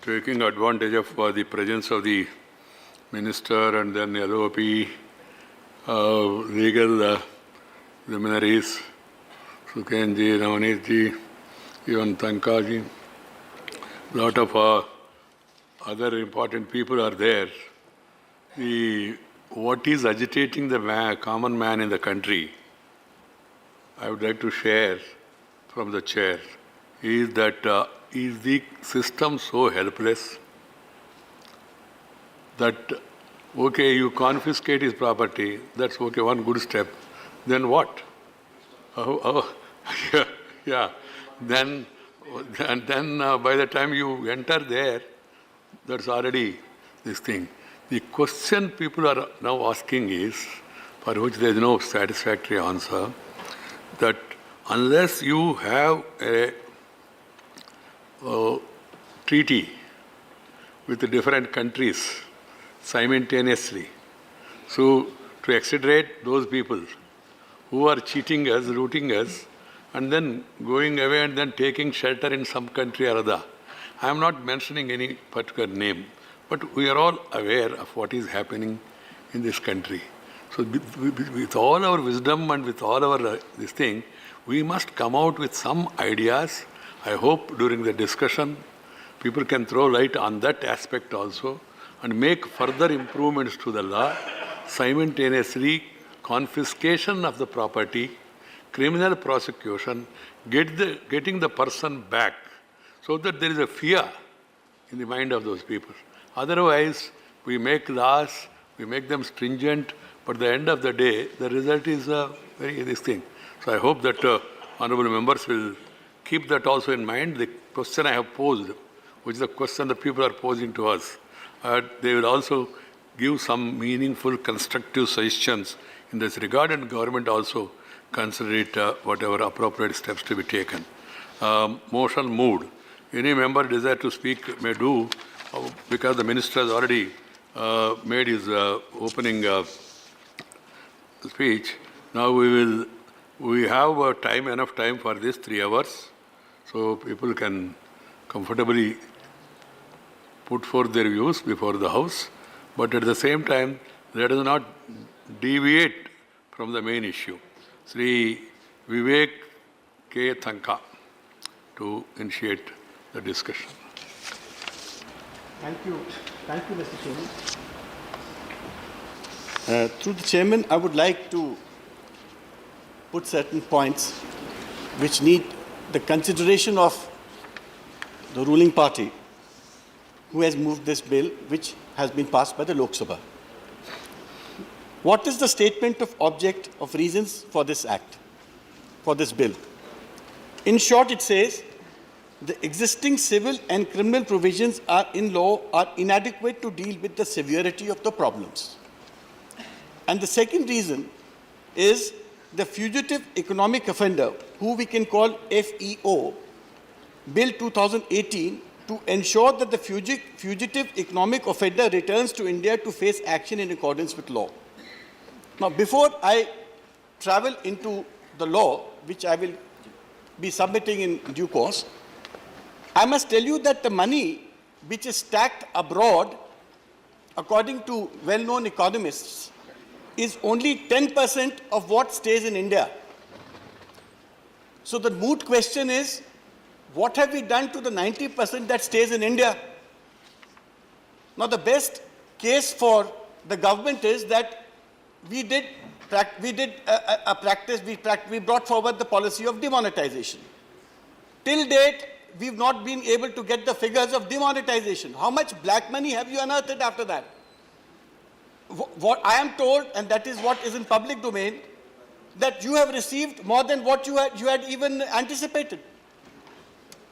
taking advantage of the presence of the minister and then LOP, legal luminaries, Sukhenji, Navneetji, even Tankha ji, lot of other important people are there. What is agitating the common man in the country, I would like to share from the chair, is that is the system so helpless that, okay, you confiscate his property, that's okay, one good step. Then what? Yeah. Then by the time you enter there, that's already this thing. The question people are now asking is, for which there is no satisfactory answer, that unless you have a treaty with the different countries simultaneously, so to exonerate those people who are cheating us, looting us, and then going away and then taking shelter in some country or other. I am not mentioning any particular name, but we are all aware of what is happening in this country. So with all our wisdom and with all our this thing, we must come out with some ideas. I hope during the discussion, people can throw light on that aspect also and make further improvements to the law, simultaneously confiscation of the property, criminal prosecution, getting the person back, so that there is a fear in the mind of those people. Otherwise, we make laws, we make them stringent, but at the end of the day, the result is this thing. So I hope that honorable members will keep that also in mind. The question I have posed, which is the question that people are posing to us, they will also give some meaningful, constructive suggestions in this regard, and government also consider it whatever appropriate steps to be taken. Motion moved. Any member desire to speak may do, because the minister has already made his opening speech. Now we have enough time for this 3 hours, so people can comfortably put forth their views before the House, but at the same time, let us not deviate from the main issue. Sri Vivek K. Tankha to initiate the discussion. Thank you, Mr. Chairman. Through the Chairman, I would like to put certain points which need the consideration of the ruling party who has moved this bill, which has been passed by the Lok Sabha. What is the statement of object of reasons for this act, for this bill? In short, it says, the existing civil and criminal provisions in law are inadequate to deal with the severity of the problems. And the second reason is the Fugitive Economic Offender, who we can call FEO, Bill 2018, to ensure that the fugitive economic offender returns to India to face action in accordance with law. Now, before I travel into the law, which I will be submitting in due course, I must tell you that the money which is stacked abroad, according to well-known economists, is only 10% of what stays in India. So the moot question is, what have we done to the 90% that stays in India? Now, the best case for the government is that we brought forward the policy of demonetization. Till date, we've not been able to get the figures of demonetization. How much black money have you unearthed after that? What I am told, and that is what is in public domain, that you have received more than what you had even anticipated.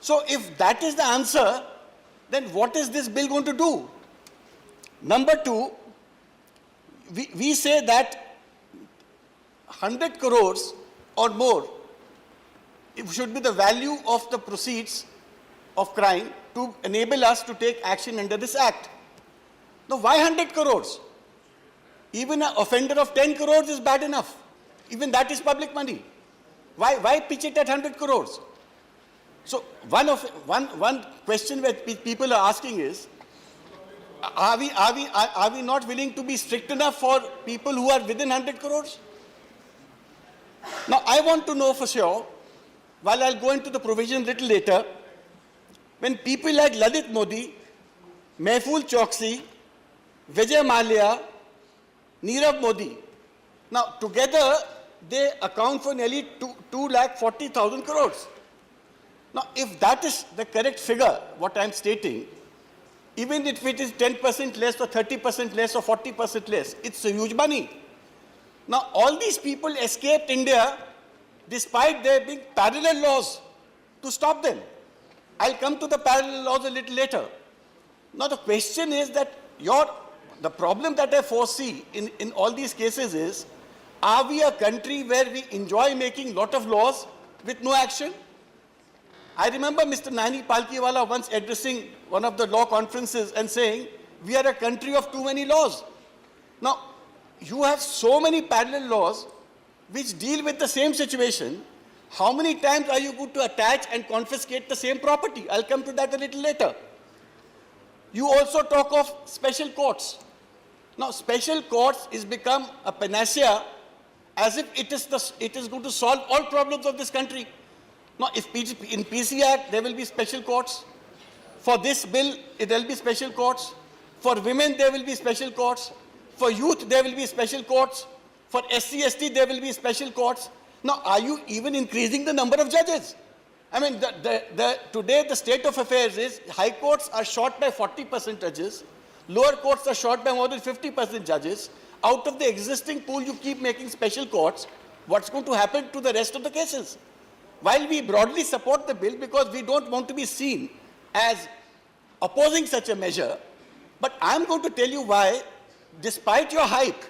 So if that is the answer, then what is this bill going to do? Number two, we say that 100 crores or more, it should be the value of the proceeds of crime to enable us to take action under this act. Now, why 100 crores? Even an offender of 10 crores is bad enough. Even that is public money. Why pitch it at 100 crores? So one question that people are asking is, are we not willing to be strict enough for people who are within 100 crores? Now, I want to know for sure, while I'll go into the provision a little later, when people like Lalit Modi, Mehful Choksi, Vijay Mallya, Nirav Modi, now together they account for nearly 2,40,000 crores. Now, if that is the correct figure, what I'm stating, even if it is 10% less or 30% less or 40% less, it's a huge money. Now, all these people escaped India despite there being parallel laws to stop them. I'll come to the parallel laws a little later. Now, the question is that the problem that I foresee in all these cases is, are we a country where we enjoy making lot of laws with no action? I remember Mr. Nani Palkiwala once addressing one of the law conferences and saying, we are a country of too many laws. Now, you have so many parallel laws which deal with the same situation. How many times are you going to attach and confiscate the same property? I'll come to that a little later. You also talk of special courts. Now, special courts is become a panacea as if it is going to solve all problems of this country. Now, if in PC Act, there will be special courts. For this bill, there will be special courts. For women, there will be special courts. For youth, there will be special courts. For SC, ST, there will be special courts. Now, are you even increasing the number of judges? I mean, today the state of affairs is high courts are short by 40% judges. Lower courts are short by more than 50% judges. Out of the existing pool, you keep making special courts. What's going to happen to the rest of the cases? While we broadly support the bill because we don't want to be seen as opposing such a measure, but I'm going to tell you why, despite your hype,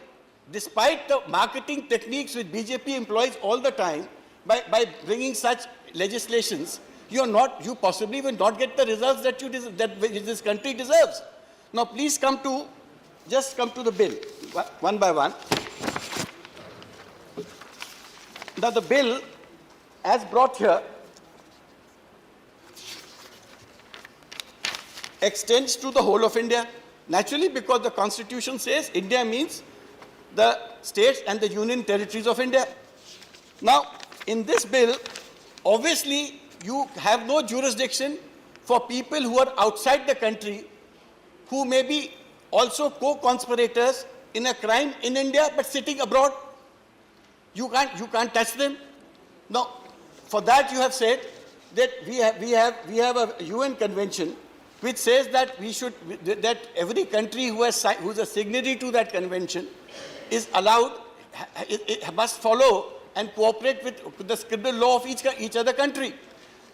despite the marketing techniques which BJP employs all the time, by bringing such legislations, you possibly will not get the results that this country deserves. Now, please just come to the bill, one by one. Now, the bill, as brought here, extends to the whole of India. Naturally, because the Constitution says India means the states and the union territories of India. Now, in this bill, obviously, you have no jurisdiction for people who are outside the country who may be also co-conspirators in a crime in India but sitting abroad. You can't touch them. Now, for that you have said that we have a UN convention which says that that every country who is a signatory to that convention is allowed, it must follow and cooperate with the criminal law of each other country.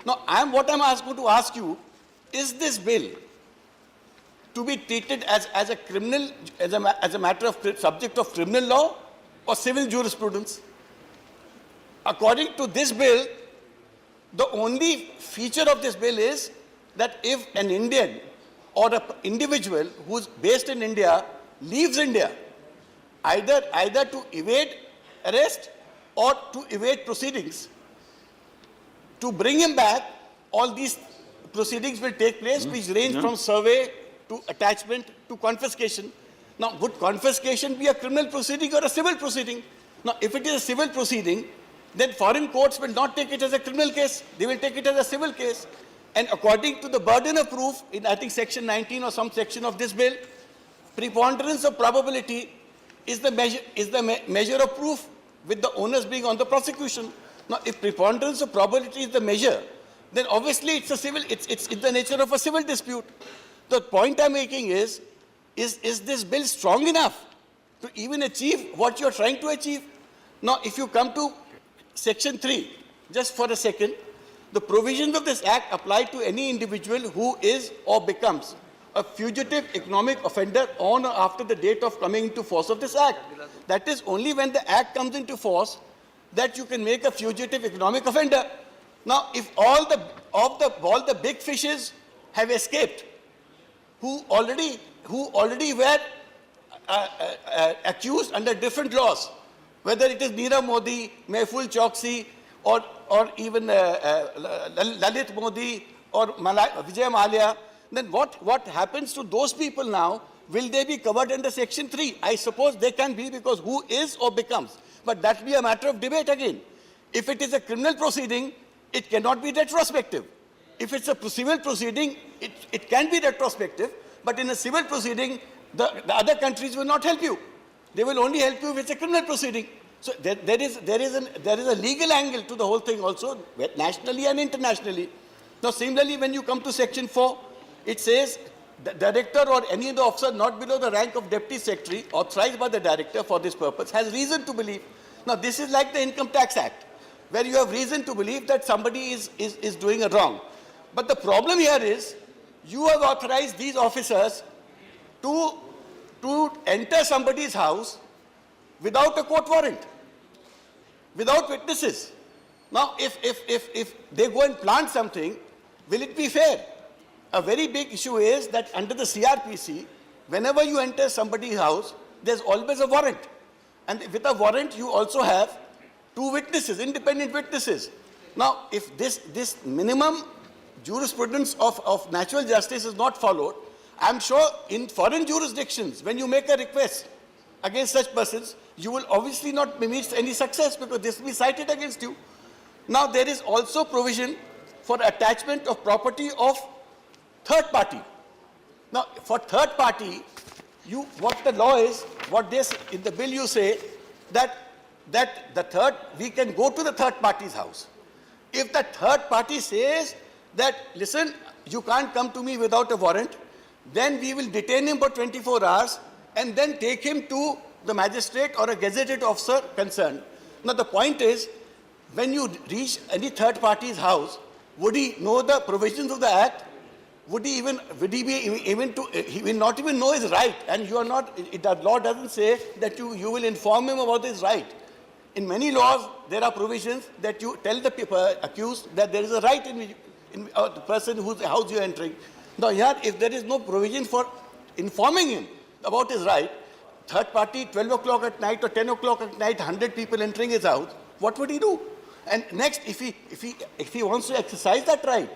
Now, what I'm going to ask you, is this bill to be treated as a criminal, as a matter of subject of criminal law or civil jurisprudence? According to this bill, the only feature of this bill is that if an Indian or an individual who's based in India leaves India, either to evade arrest or to evade proceedings, to bring him back, all these proceedings will take place, which range from survey to attachment to confiscation. Now, would confiscation be a criminal proceeding or a civil proceeding? Now, if it is a civil proceeding, then foreign courts will not take it as a criminal case. They will take it as a civil case. And according to the burden of proof, in I think section 19 or some section of this bill, preponderance of probability is the measure of proof, with the onus being on the prosecution. Now, if preponderance of probability is the measure, then obviously it's in the nature of a civil dispute. The point I'm making is this bill strong enough to even achieve what you're trying to achieve? Now, if you come to Section 3, just for a second, the provisions of this Act apply to any individual who is or becomes a fugitive economic offender on or after the date of coming into force of this Act. That is only when the Act comes into force that you can make a fugitive economic offender. Now, if all the big fishes have escaped, who already were accused under different laws, whether it is Nirav Modi, Mehful Choksi, or even Lalit Modi or Vijay Mallya, then what happens to those people now? Will they be covered under Section 3? I suppose they can be, because who is or becomes. But that will be a matter of debate again. If it is a criminal proceeding, it cannot be retrospective. If it's a civil proceeding, it can be retrospective, but in a civil proceeding, the other countries will not help you. They will only help you if it's a criminal proceeding. So there is a legal angle to the whole thing also, nationally and internationally. Now, similarly, when you come to Section 4, it says the director or any other officer not below the rank of deputy secretary authorized by the director for this purpose has reason to believe. Now, this is like the Income Tax Act, where you have reason to believe that somebody is doing a wrong. But the problem here is, you have authorized these officers to enter somebody's house without a court warrant, without witnesses. Now, if they go and plant something, will it be fair? A very big issue is that under the CRPC, whenever you enter somebody's house, there's always a warrant. And with a warrant, you also have 2 witnesses, independent witnesses. Now, if this minimum jurisprudence of natural justice is not followed, I'm sure in foreign jurisdictions, when you make a request against such persons, you will obviously not meet any success, because this will be cited against you. Now, there is also provision for attachment of property of third party. Now, for third party, what the law is, in the bill you say that we can go to the third party's house. If the third party says that, listen, you can't come to me without a warrant, then we will detain him for 24 hours and then take him to the magistrate or a gazetted officer concerned. Now, the point is, when you reach any third party's house, would he know the provisions of the Act? He will not even know his right, and you are not, the law doesn't say that you will inform him about his right. In many laws, there are provisions that you tell the accused that there is a right in the person whose house you are entering. Now, here, if there is no provision for informing him about his right, third party, 12 o'clock at night or 10 o'clock at night, 100 people entering his house, what would he do? And next, if he wants to exercise that right,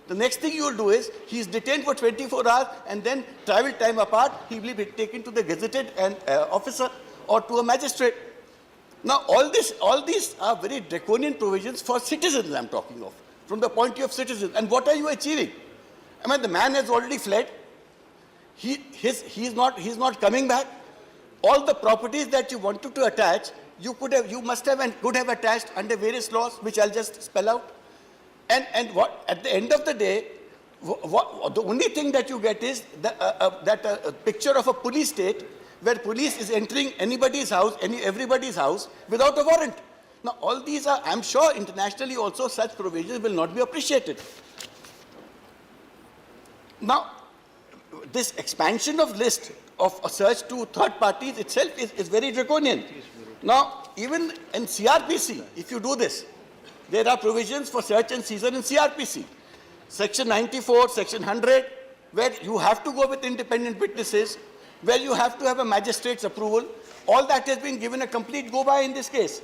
the next thing you will do is, he is detained for 24 hours, and then travel time apart, he will be taken to the gazetted officer or to a magistrate. Now, all these are very draconian provisions for citizens, I'm talking of, from the point of view of citizens. And what are you achieving? I mean, the man has already fled. He's not coming back. All the properties that you wanted to attach, you must have and could have attached under various laws, which I'll just spell out. And what, at the end of the day, the only thing that you get is a picture of a police state where police is entering anybody's house, everybody's house without a warrant. Now, all these are, I'm sure internationally also, such provisions will not be appreciated. Now, this expansion of list of a search to third parties itself is very draconian. Now, even in CRPC, if you do this, there are provisions for search and seizure in CRPC. Section 94, Section 100, where you have to go with independent witnesses, where you have to have a magistrate's approval. All that has been given a complete go-by in this case.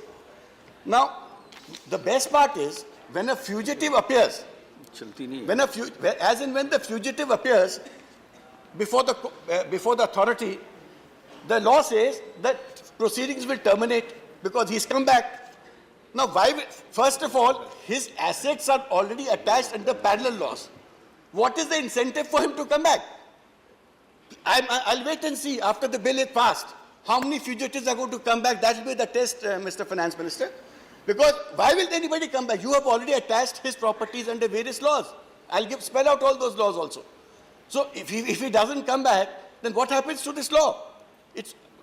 Now, the best part is, when a fugitive appears, when the fugitive appears before the authority, the law says that proceedings will terminate because he's come back. Now, first of all, his assets are already attached under parallel laws. What is the incentive for him to come back? I'll wait and see after the bill is passed how many fugitives are going to come back. That will be the test, Mr. Finance Minister. Because why will anybody come back? You have already attached his properties under various laws. I'll spell out all those laws also. So if he doesn't come back, then what happens to this law?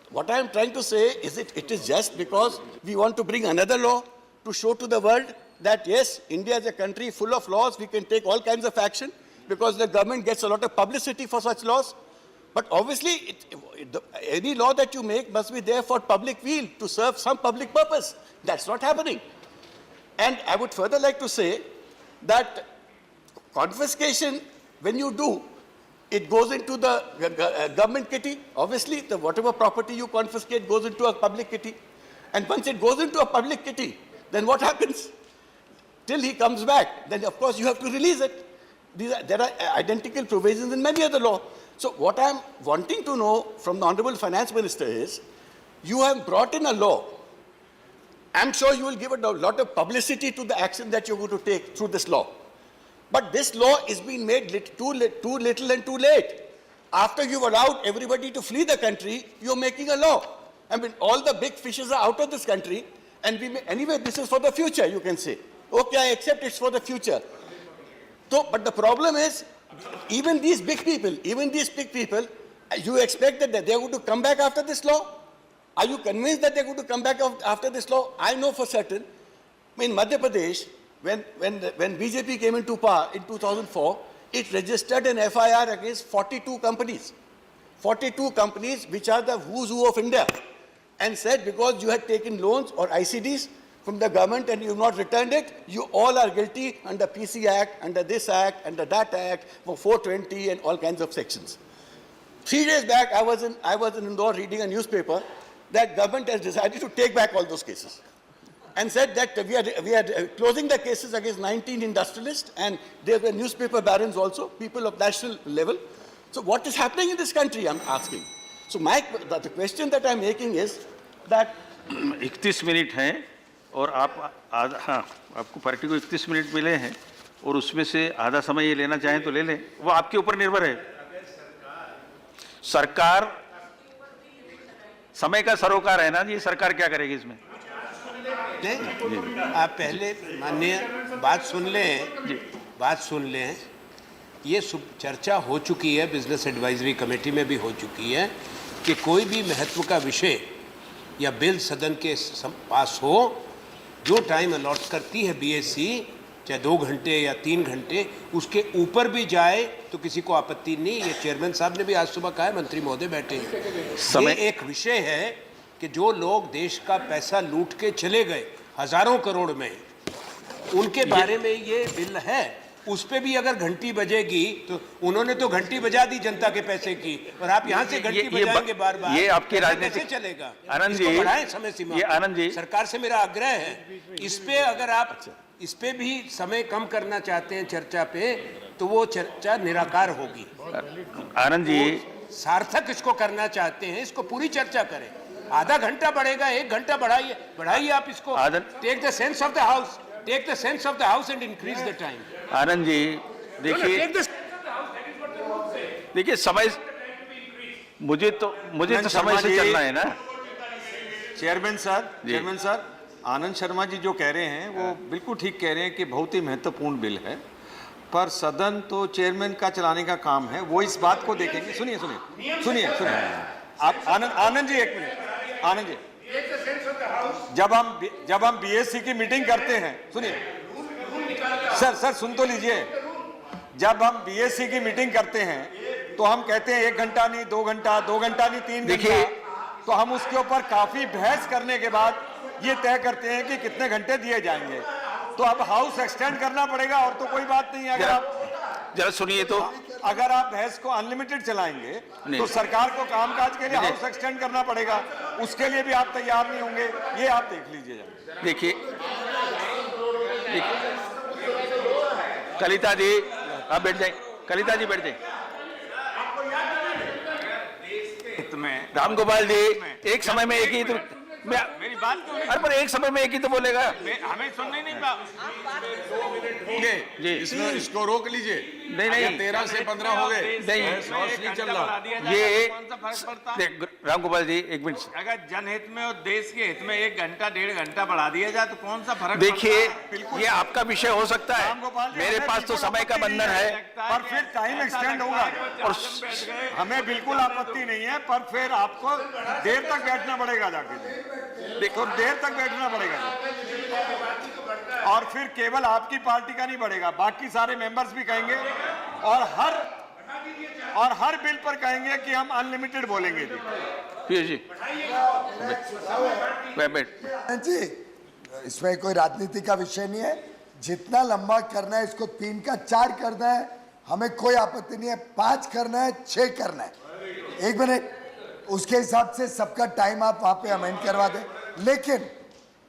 What I am trying to say is it is just because we want to bring another law to show to the world that yes, India is a country full of laws, we can take all kinds of action because the government gets a lot of publicity for such laws. But obviously, any law that you make must be there for public weal, to serve some public purpose. That's not happening. And I would further like to say that confiscation, when you do, it goes into the government kitty. Obviously, whatever property you confiscate goes into a public kitty. And once it goes into a public kitty, then what happens? till he comes back, then of course you have to release it. There are identical provisions in many other law. So what I'm wanting to know from the Honorable Finance Minister is, you have brought in a law. I'm sure you will give a lot of publicity to the action that you're going to take through this law. But this law is being made too little and too late. After you've allowed everybody to flee the country, you're making a law. I mean, all the big fishes are out of this country, and anyway, this is for the future, you can say. Okay, I accept it's for the future. So, but the problem is, even these big people, you expect that they're going to come back after this law? Are you convinced that they're going to come back after this law? I know for certain. In Madhya Pradesh, when BJP came into power in 2004, it registered an FIR against 42 companies. 42 companies which are the who's who of India, and said because you had taken loans or ICDs from the government and you have not returned it, you all are guilty under PC Act, under this Act, under that Act, for 420 and all kinds of sections. 3 days back, I was in Indore reading a newspaper that government has decided to take back all those cases and said that we are closing the cases against 19 industrialists, and there were newspaper barons also, people of national level. So what is happening in this country, I'm asking. So the question that I'm making is that 31 minute हैं और आपको party को 31 minute मिले हैं और उसमें से आधा समय ये लेना चाहें तो ले लें, वो आपके ऊपर निर्भर है। सरकार समय का सरोकार है ना जी, सरकार क्या करेगी इसमें? आप पहले माननीय बात सुन लें। ये चर्चा हो चुकी है, बिजनेस एडवाइजरी कमेटी में भी हो चुकी है कि कोई भी महत्व का विषय या बिल सदन के पास हो, जो टाइम अलॉट करती है बीएससी, चाहे 2 घंटे या 3 घंटे, उसके ऊपर भी जाए तो किसी को आपत्ति नहीं। ये चेयरमैन साहब ने भी आज सुबह कहा है, मंत्री महोदय बैठे हैं। ये एक विषय है कि जो लोग देश का पैसा लूट के चले गए हजारों करोड़ में, उनके बारे में ये बिल है। उस पे भी अगर घंटी बजेगी तो उन्होंने तो घंटी बजा दी जनता के पैसे की, और आप यहाँ से घंटी बजाएंगे बार बार, ये आपकी राजनीति कैसे चलेगा? आनंद जी, बढ़ाएं समय सीमा। आनंद जी, सरकार से मेरा आग्रह है, इस पे अगर आप इस पे भी समय कम करना चाहते हैं चर्चा पे, तो वो चर्चा निराकार होगी। आनंद जी, सार्थक इसको करना चाहते हैं, इसको पूरी चर्चा करें। आधा घंटा बढ़ेगा, 1 घंटा बढ़ाइए आप इसको। Take the sense of the house, take the sense of the house and increase the time. Anand ji, देखिए समय, मुझे तो समय से चलना है ना। चेयरमैन सर, आनंद शर्मा जी जो कह रहे हैं वो बिल्कुल ठीक कह रहे हैं कि बहुत ही महत्वपूर्ण बिल है, पर सदन तो चेयरमैन का चलाने का काम है, वो इस बात को देखेंगे। सुनिए आप आनंद जी, 1 मिनट। आनंद जी, जब हम बीएससी की मीटिंग करते हैं, सुनिए सर सुन तो लीजिए। जब हम बीएससी की मीटिंग करते हैं तो हम कहते हैं 1 घंटा नहीं, 2 घंटा, 2 घंटा नहीं, 3 घंटा, तो हम उसके ऊपर काफी बहस करने के बाद ये तय करते हैं कि कितने घंटे दिए जाएंगे। तो अब हाउस एक्सटेंड करना पड़ेगा, और तो कोई बात नहीं है। अगर आप जरा सुनिए तो, अगर आप बहस को अनलिमिटेड चलाएंगे तो सरकार को कामकाज के लिए हाउस एक्सटेंड करना पड़ेगा, उसके लिए भी आप तैयार नहीं होंगे, ये आप देख लीजिए। देखिए कलिता जी, आप बैठ जाए। कलिता जी बैठ जाए। राम गोपाल जी, एक समय में एक ही तो मेरी बात क्यों नहीं? अरे पर एक समय में एक ही तो बोलेगा। हमें सुनने नहीं पा जी, इसको रोक लीजिए। नहीं 13 से 15 हो गए, नहीं चल रहा। ये कौन सा फर्क पड़ता? राम गोपाल जी, 1 मिनट। अगर जनहित में और देश के हित में 1 घंटा 1.5 घंटा बढ़ा दिया जाए तो कौन सा फर्क? देखिए, ये आपका विषय हो सकता है, मेरे पास तो समय का बंधन है, पर फिर टाइम एक्सटेंड होगा और हमें बिल्कुल आपत्ति नहीं है, पर फिर आपको देर तक बैठना पड़ेगा। जाके देखो, देर तक बैठना पड़ेगा, और फिर केवल आपकी पार्टी का नहीं बढ़ेगा, बाकी सारे मेंबर्स भी कहेंगे, और हर बिल पर कहेंगे कि हम अनलिमिटेड बोलेंगे जी। जी, इसमें कोई राजनीति का विषय नहीं है। जितना लंबा करना है इसको 3 का 4 करना है, हमें कोई आपत्ति नहीं है। 5 करना है, 6 करना है। 1 मिनट, उसके हिसाब से सबका टाइम आप वहां पे अमेंड करवा दें। लेकिन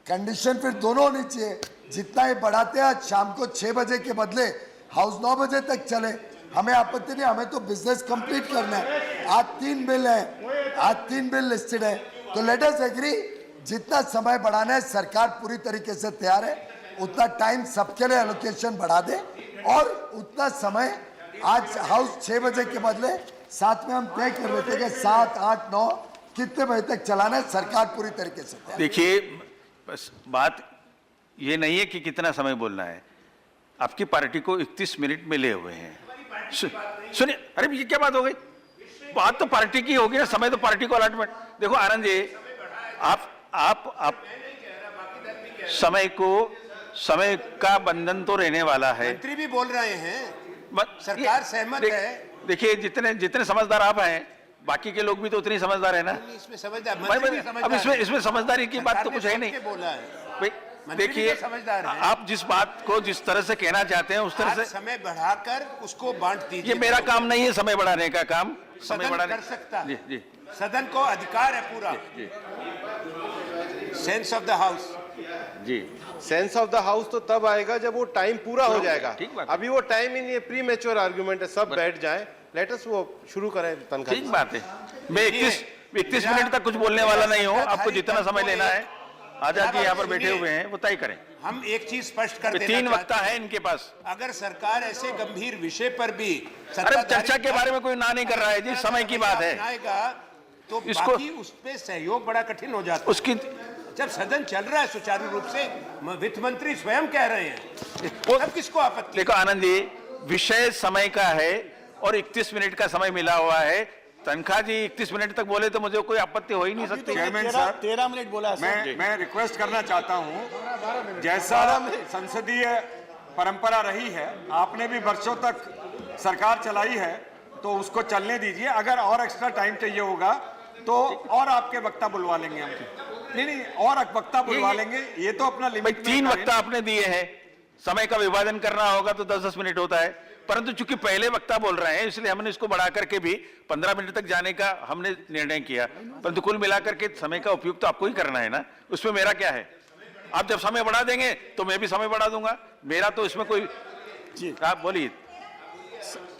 कंडीशन फिर दोनों होनी चाहिए। जितना ये बढ़ाते हैं, आज शाम को 6 बजे के बदले हाउस 9 बजे तक चले, हमें आपत्ति नहीं, हमें तो बिजनेस कंप्लीट करना है। आज 3 बिल है, आज 3 बिल लिस्टेड है, तो लेट अस एग्री, जितना समय बढ़ाना है सरकार पूरी तरीके से तैयार है, उतना टाइम सबके लिए एलोकेशन बढ़ा दे, और उतना समय आज हाउस 6 बजे के बदले साथ में हम तय कर लेते कि 7, 8, 9 कितने बजे तक चलाना है, सरकार पूरी तरीके से तैयार। देखिए, बस बात ये नहीं है कि कितना समय बोलना है। आपकी पार्टी को 31 मिनट मिले हुए हैं। सुनिए, अरे ये क्या बात हो गई? बात तो पार्टी की होगी ना, समय तो पार्टी को अलॉटमेंट। देखो आनंद जी, आप समय का बंधन तो रहने वाला है। मंत्री भी बोल रहे हैं, सरकार सहमत है। देखिए, जितने समझदार आप हैं, बाकी के लोग भी तो उतने समझदार है ना। इसमें समझदार, अब इसमें समझदारी की बात तो कुछ है नहीं। बोला है, देखिए, आप जिस बात को जिस तरह से कहना चाहते हैं उस तरह से समय बढ़ाकर उसको बांट दीजिए। ये मेरा काम नहीं है समय बढ़ाने का काम, समय बढ़ाने कर सकता है। जी जी, सदन को अधिकार है पूरा। जी सेंस ऑफ द हाउस, जी, सेंस ऑफ द हाउस तो तब आएगा जब वो टाइम पूरा हो जाएगा। ठीक बात। अभी वो टाइम ही नहीं है, प्री मैच्योर आर्गुमेंट है, सब बैठ जाएं, लेटस वो शुरू करें तनखा। ठीक बात है। मैं 31 मिनट तक कुछ बोलने वाला नहीं हूँ। आपको जितना समय लेना है, आजादी यहाँ पर बैठे हुए हैं, वो तय करें। हम एक चीज स्पष्ट कर देना 3 वक्ता है इनके पास। अगर सरकार ऐसे गंभीर विषय पर भी अरे चर्चा के बारे में कोई ना नहीं कर रहा है जी, समय की बात है। तो इसको बाकी उस पे सहयोग बड़ा कठिन हो जाता है। उसकी जब सदन चल रहा है सुचारू रूप से, वित्त मंत्री स्वयं कह रहे हैं, तब किसको आपत्ति? देखो आनंद जी, विषय समय का है और 31 मिनट का समय मिला हुआ है। तनखा जी 31 मिनट तक बोले तो मुझे कोई आपत्ति हो ही नहीं सकती। चेयरमैन साहब 13 मिनट बोला। मैं रिक्वेस्ट करना चाहता हूं, जैसा संसदीय परंपरा रही है, आपने भी वर्षों तक सरकार चलाई है, तो उसको चलने दीजिए। अगर और एक्स्ट्रा टाइम चाहिए होगा तो और आपके वक्ता बुलवा लेंगे हम। नहीं, और वक्ता बुलवा लेंगे, ये तो अपना लिमिट। 3 वक्ता आपने दिए हैं, समय का विभाजन करना होगा तो 10-10 मिनट होता है, परंतु चूंकि पहले वक्ता बोल रहे हैं इसलिए हमने इसको बढ़ा करके भी 15 मिनट तक जाने का हमने निर्णय किया। परंतु कुल मिलाकर के समय का उपयोग तो आपको ही करना है ना, उसमें मेरा क्या है? आप जब समय बढ़ा देंगे तो मैं भी समय बढ़ा दूंगा, मेरा तो इसमें कोई। जी आप बोलिए।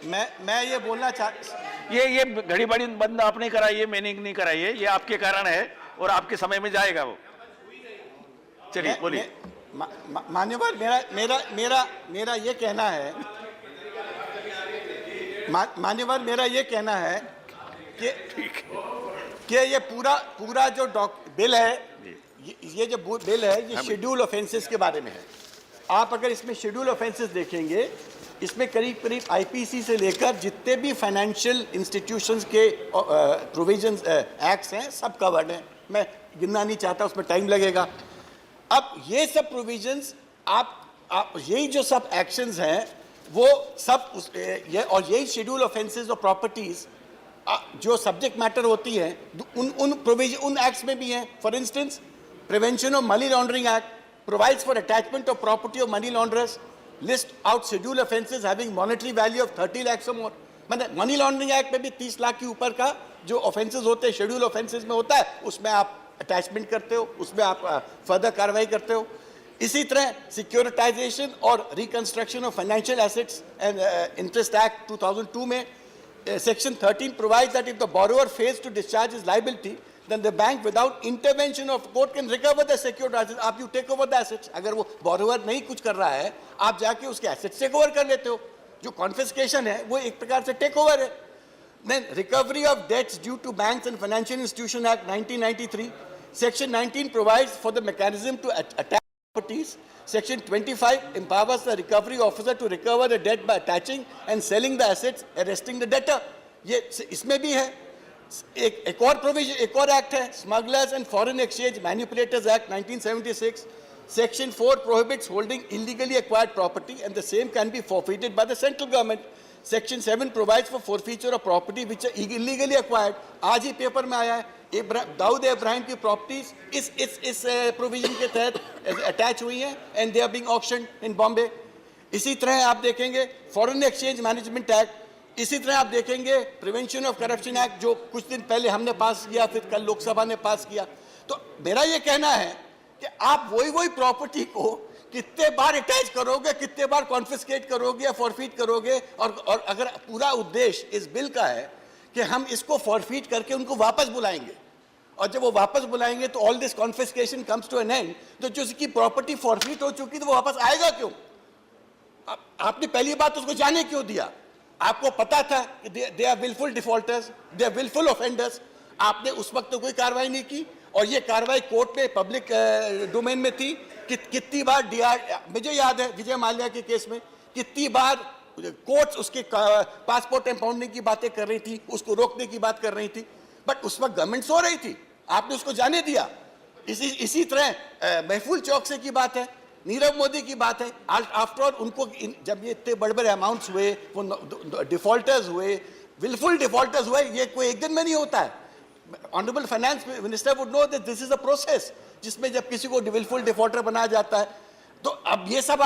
मैं ये बोलना ये घड़ी बड़ी बंद आपने कराई है, मैंने नहीं कराई है, ये आपके कारण है और आपके समय में जाएगा वो। चलिए बोलिए। मान्यवर, मेरा ये कहना है, मान्यवर मेरा ये कहना है कि ये पूरा जो बिल है, ये जो बिल है, ये शेड्यूल ऑफेंसेस के बारे में है। आप अगर इसमें शेड्यूल ऑफेंसेस देखेंगे, इसमें करीब करीब आईपीसी से लेकर जितने भी फाइनेंशियल इंस्टीट्यूशंस के प्रोविजंस एक्ट्स हैं, सब कवर्ड हैं। मैं गिनना नहीं चाहता, उसमें टाइम लगेगा। अब ये सब प्रोविजंस आप यही जो सब एक्शंस हैं, वो सब और यही शेड्यूल ऑफेंसेस और प्रॉपर्टीज जो सब्जेक्ट मैटर होती है, उन एक्ट्स में भी हैं। For instance, prevention of money laundering act provides for attachment of property of money launderers, list out schedule offences having monetary value of 30 lakhs और मोर। मतलब मनी लॉन्ड्रिंग एक्ट में भी 30 लाख के ऊपर का जो ऑफेंसेस होते हैं, शेड्यूल ऑफेंसेस में होता है, उसमें आप अटैचमेंट करते हो, उसमें आप फर्दर कार्रवाई करते हो। इसी तरह सिक्योरिटाइजेशन और reconstruction of financial assets and interest act 2002 में section 13 provides that if the borrower fails to discharge his liability, then the bank without intervention of court can recover the secured assets. आप you take over the assets. अगर वो borrower नहीं कुछ कर रहा है, आप जाके उसके assets take over कर लेते हो। जो confiscation है वो एक प्रकार से take over है। Then recovery of debts due to banks and financial institution act 1993, section 19 provides for the mechanism to attack properties. Section 25 empowers the recovery officer to recover the debt by attaching and selling the assets, arresting the debtor. ये इसमें भी है। एक और provision, एक और act है, smugglers and foreign exchange manipulators act 1976. Section 4 prohibits holding illegally acquired property and the same can be forfeited by the central government. Section 7 provides for forfeiture of property which are illegally acquired. आज ही paper में आया है, दाऊद इब्राहिम की properties इस provision के तहत attach हुई हैं एंड दे आर बीइंग ऑक्शन्ड इन बॉम्बे। इसी तरह आप देखेंगे फॉरेन एक्सचेंज मैनेजमेंट एक्ट, इसी तरह आप देखेंगे प्रिवेंशन ऑफ करप्शन एक्ट जो कुछ दिन पहले हमने पास किया, फिर कल लोकसभा ने पास किया। तो मेरा ये कहना है कि आप वही प्रॉपर्टी को कितने बार अटैच करोगे, कितने बार कॉन्फिस्केट करोगे या फॉरफीट करोगे, और अगर पूरा उद्देश्य इस बिल का है कि हम इसको फॉरफीट करके उनको वापस बुलाएंगे, और जब वो वापस बुलाएंगे तो all this confiscation comes to an end, तो जो उसकी प्रॉपर्टी फॉरफीट हो चुकी तो वो वापस आएगा क्यों? आपने पहली बात उसको जाने क्यों दिया? आपको पता था कि they are wilful defaulters, they are wilful offenders, आपने उस वक्त तो कोई कार्रवाई नहीं की, और ये कार्रवाई कोर्ट में पब्लिक डोमेन में थी। कितनी बार मुझे याद है विजय माल्या के केस में कितनी बार कोर्ट्स उसके पासपोर्ट इंपाउंडिंग की बातें कर रही थी, उसको रोकने की बात कर रही थी, बट उस वक्त गवर्नमेंट सो रही थी, आपने उसको जाने दिया। इसी तरह महफूल चौकसे की बात है, नीरव मोदी की बात है। आफ्टर ऑल उनको जब ये इतने बड़े बड़े अमाउंट्स हुए, वो डिफॉल्टर्स हुए, विलफुल डिफॉल्टर्स हुए, ये कोई एक दिन में नहीं होता है। Honourable finance minister would know that this is a process, जिसमें जब किसी को विलफुल डिफॉल्टर बनाया जाता है। तो अब ये सब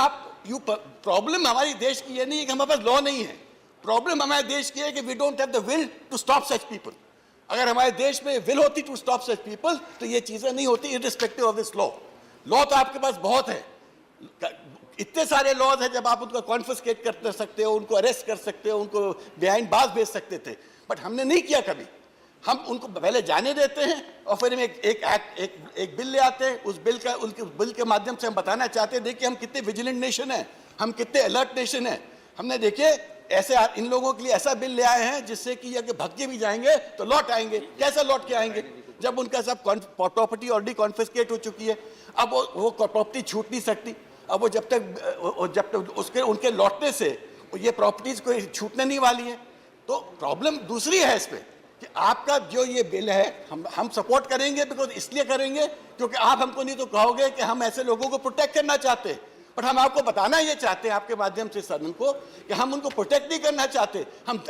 प्रॉब्लम हमारी देश की ये नहीं है कि हमारे पास लॉ नहीं है, प्रॉब्लम हमारे देश की है कि we don't have the will to stop such people. अगर हमारे देश में विल होती टू स्टॉप सच पीपल तो ये चीजें नहीं होती, irrespective of this law. Law तो आपके पास बहुत है, इतने सारे लॉज हैं, जब आप उनको कॉन्फिस्केट कर सकते हो, उनको अरेस्ट कर सकते हो, उनको बिहाइंड बार्स भेज सकते थे, बट हमने नहीं किया कभी। हम उनको पहले जाने देते हैं और फिर हम एक बिल ले आते हैं। उस बिल के माध्यम से हम बताना चाहते हैं, देखिए हम कितने विजिलेंट नेशन हैं, हम कितने अलर्ट नेशन हैं। हमने देखिए ऐसे इन लोगों के लिए ऐसा बिल ले आए हैं जिससे कि अगर भग के भी जाएंगे तो लौट आएंगे। कैसे लौट के आएंगे जब उनका सब प्रॉपर्टी ऑलरेडी कॉन्फिस्केट हो चुकी है? अब वो प्रॉपर्टी छूट नहीं सकती। अब वो जब तक उसके उनके लौटने से ये प्रॉपर्टीज कोई छूटने नहीं वाली है। तो प्रॉब्लम दूसरी है इसमें कि आपका जो ये बिल है हम सपोर्ट करेंगे, बिकॉज इसलिए करेंगे क्योंकि आप हमको नहीं तो कहोगे कि हम ऐसे लोगों को प्रोटेक्ट करना चाहते हैं, बट हम आपको बताना ये चाहते हैं आपके माध्यम से सदन को कि हम उनको प्रोटेक्ट नहीं करना चाहते। हम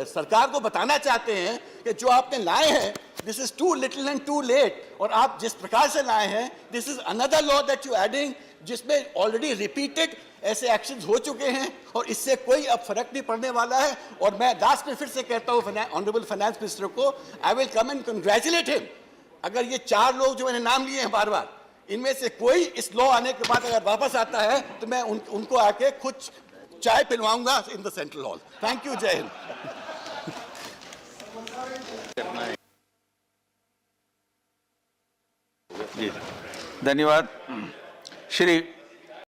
सरकार को बताना चाहते हैं कि जो आपने लाए हैं this is too little and too late, और आप जिस प्रकार से लाए हैं this is another law that you adding, जिसमें ऑलरेडी रिपीटेड ऐसे एक्शंस हो चुके हैं और इससे कोई अब फर्क नहीं पड़ने वाला है। और मैं लास्ट में फिर से कहता हूँ ऑनरेबल फाइनेंस मिनिस्टर को, I will come and congratulate him. अगर ये 4 लोग जो मैंने नाम लिए हैं बार बार, इनमें से कोई इस लॉ आने के बाद अगर वापस आता है तो मैं उनको आके खुद चाय पिलवाऊंगा in the central hall. Thank you, जय हिंद। धन्यवाद। श्री